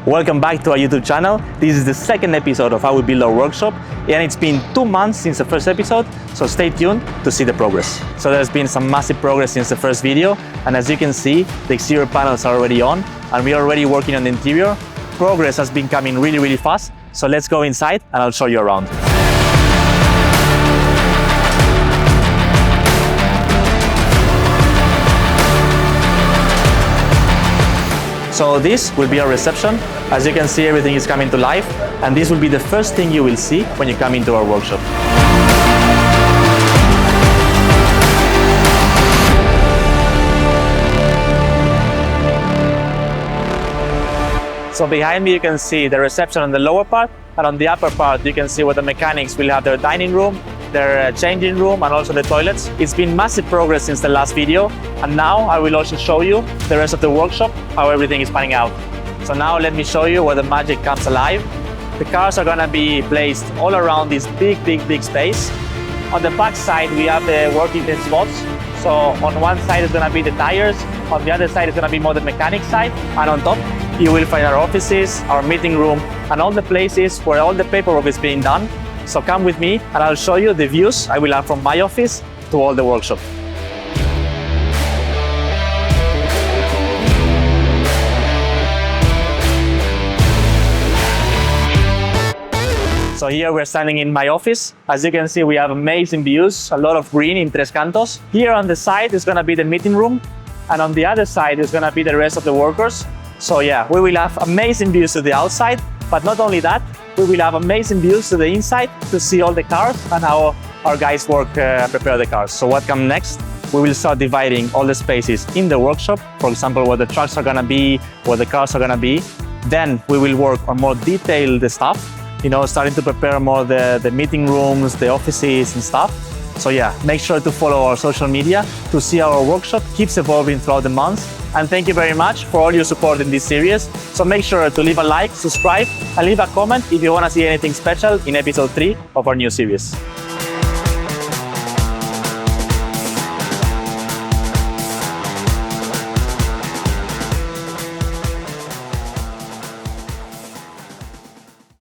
Welcome back to our YouTube channel. This is the second episode of how we build our workshop, and it's been 2 months since the first episode, so stay tuned to see the progress. So there's been some massive progress since the first video, and as you can see, the exterior panels are already on, and we're already working on the interior. Progress has been coming really fast, so let's go inside and I'll show you around. So this will be our reception. As you can see, everything is coming to life, and this will be the first thing you will see when you come into our workshop. So behind me you can see the reception on the lower part, and on the upper part you can see where the mechanics will have their dining room, their changing room, and also the toilets. It's been massive progress since the last video, and now I will also show you the rest of the workshop, how everything is panning out. So now let me show you where the magic comes alive. The cars are gonna be placed all around this big space. On the back side we have the working spots. So on one side is gonna be the tires, on the other side is gonna be more the mechanic side, and on top you will find our offices, our meeting room, and all the places where all the paperwork is being done. So come with me and I'll show you the views I will have from my office to all the workshop. So here we're standing in my office. As you can see, we have amazing views, a lot of green in Tres Cantos. Here on the side is gonna be the meeting room, and on the other side is gonna be the rest of the workers. So yeah, we will have amazing views to the outside, but not only that, we will have amazing views to the inside to see all the cars and how our guys work, prepare the cars. So what comes next? We will start dividing all the spaces in the workshop, for example, where the trucks are gonna be, where the cars are gonna be. Then we will work on more detailed stuff, starting to prepare more the meeting rooms, the offices and stuff. So yeah, make sure to follow our social media to see how our workshop keeps evolving throughout the months. And thank you very much for all your support in this series. So make sure to leave a like, subscribe, and leave a comment if you want to see anything special in episode 3 of our new series.